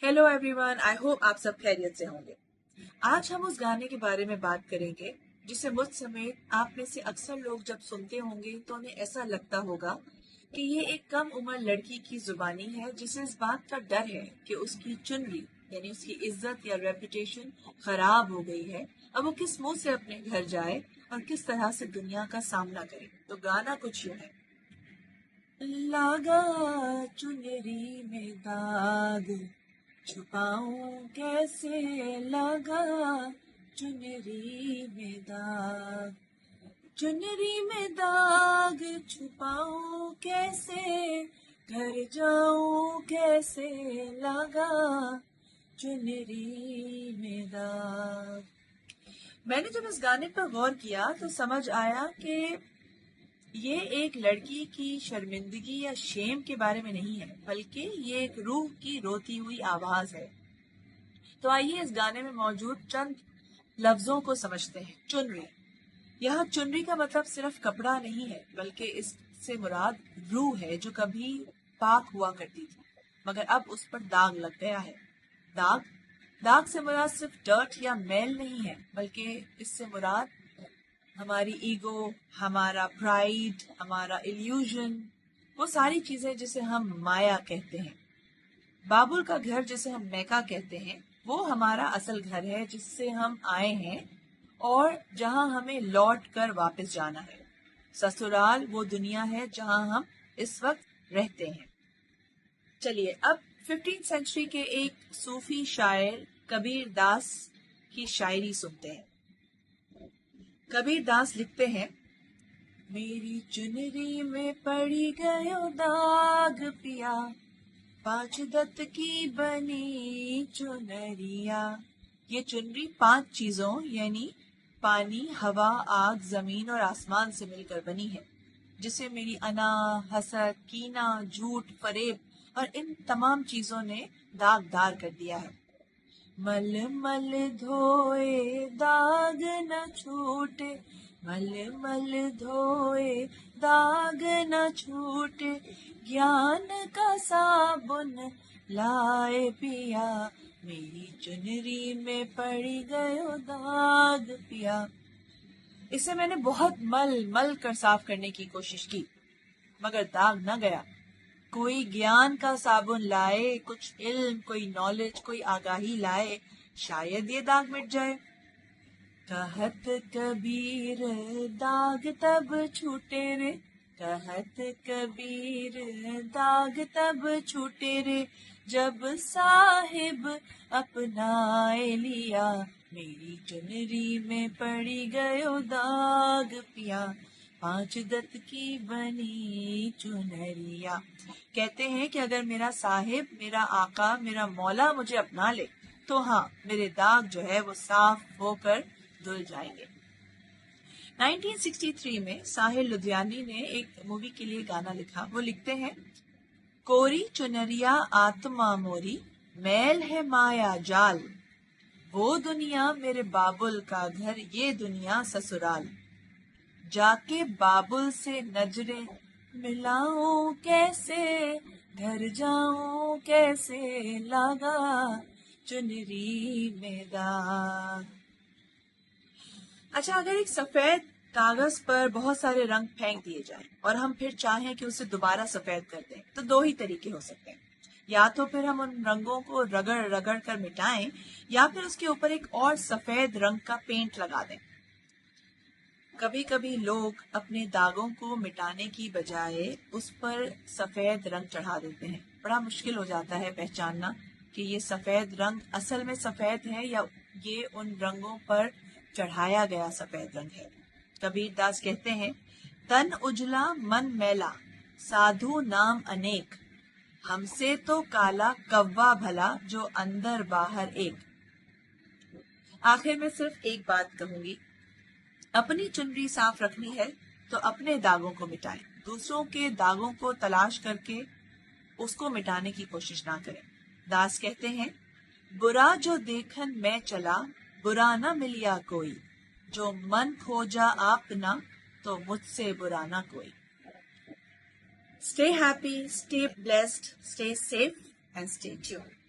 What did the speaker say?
Hello everyone, I hope आप सब खैरियत से होंगे। आज हम उस गाने के बारे में बात करेंगे जिसे मुझ समेत आप में से अक्सर लोग जब सुनते होंगे तो उन्हें ऐसा लगता होगा कि ये एक कम उम्र लड़की की जुबानी है जिसे इस बात का डर है कि उसकी चुनरी यानी उसकी इज्जत या रेपुटेशन खराब हो गई है। अब वो किस मुंह से अपने घर जाए और किस तरह से दुनिया का सामना करे। तो गाना कुछ यूं है। लागा चुनरी में दाग, छुपाऊं कैसे लगा चुनरी में दाग, चुनरी में दाग छुपाऊं कैसे, घर जाऊं कैसे लगा चुनरी में दाग। मैंने जब इस गाने पर गौर किया तो समझ आया कि ये एक लड़की की शर्मिंदगी या शेम के बारे में नहीं है, बल्कि ये एक रूह की रोती हुई आवाज है। तो आइए इस गाने में मौजूद चंद लफ्जों को समझते हैं। चुनरी, यह चुनरी का मतलब सिर्फ कपड़ा नहीं है, बल्कि इससे मुराद रूह है जो कभी पाक हुआ करती थी मगर अब उस पर दाग लग गया है। दाग दाग से मुराद सिर्फ डर्ट या मैल नहीं है, बल्कि इससे मुराद हमारी ईगो, हमारा प्राइड, हमारा इल्यूजन, वो सारी चीजें जिसे हम माया कहते हैं। बाबुल का घर जिसे हम मैका कहते हैं, वो हमारा असल घर है जिससे हम आए हैं और जहां हमें लौट कर वापस जाना है। ससुराल वो दुनिया है जहां हम इस वक्त रहते हैं। चलिए अब 15th सेंचुरी के एक सूफी शायर कबीर दास की शायरी सुनते हैं। कबीर दास लिखते हैं, मेरी चुनरी में पड़ी गयो दाग पिया, पांच दत्त की बनी चुनरिया। ये चुनरी 5 चीजों यानी पानी, हवा, आग, जमीन और आसमान से मिलकर बनी है, जिसे मेरी अना, हसद, कीना, झूठ, फरेब और इन तमाम चीजों ने दागदार कर दिया है। मल मल धोए दाग न छूटे, मल मल धोए दाग न छूटे, ज्ञान का साबुन लाए पिया, मेरी चुनरी में पड़ी गयो दाग पिया। इसे मैंने बहुत मल कर साफ करने की कोशिश की मगर दाग न गया। कोई ज्ञान का साबुन लाए, कुछ इल्म, कोई नॉलेज, कोई आगाही लाए, शायद ये दाग मिट जाए। कहत कबीर दाग तब छूटे रे, कहत कबीर दाग तब छूटे रे, जब साहिब अपनाए लिया, मेरी चुनरी में पड़ी गयो दाग पिया, 5 दत्त की बनी चुनरिया। कहते हैं कि अगर मेरा साहिब, मेरा आका, मेरा मौला मुझे अपना ले तो हाँ, मेरे दाग जो है वो साफ होकर धुल जाएंगे। 1963 में साहिर लुधियानी ने एक मूवी के लिए गाना लिखा। वो लिखते हैं, कोरी चुनरिया आत्मा मोरी, मैल है माया जाल, वो दुनिया मेरे बाबुल का घर, ये दुनिया ससुराल, जाके बाबुल से नजरें मिलाऊं कैसे, घर जाऊं कैसे लगा चुनरी में दाग। अच्छा, अगर एक सफेद कागज पर बहुत सारे रंग फेंक दिए जाएं और हम फिर चाहें कि उसे दोबारा सफेद कर दें तो 2 ही तरीके हो सकते हैं। या तो फिर हम उन रंगों को रगड़ रगड़ कर मिटाएं या फिर उसके ऊपर एक और सफेद रंग का पेंट लगा दें। कभी कभी लोग अपने दागों को मिटाने की बजाय उस पर सफेद रंग चढ़ा देते हैं। बड़ा मुश्किल हो जाता है पहचानना कि ये सफेद रंग असल में सफेद है या ये उन रंगों पर चढ़ाया गया सफेद रंग है। कबीर दास कहते हैं, तन उजला मन मैला, साधु नाम अनेक, हमसे तो काला कव्वा भला, जो अंदर बाहर एक। आखिर में सिर्फ एक बात कहूंगी, अपनी चुनरी साफ रखनी है तो अपने दागों को मिटाएं। दूसरों के दागों को तलाश करके उसको मिटाने की कोशिश ना करें। दास कहते हैं, बुरा जो देखन मैं चला, बुरा न मिलिया कोई, जो मन खोजा आपना, तो मुझसे बुरा ना कोई। Stay happy, stay blessed, stay safe and stay tuned.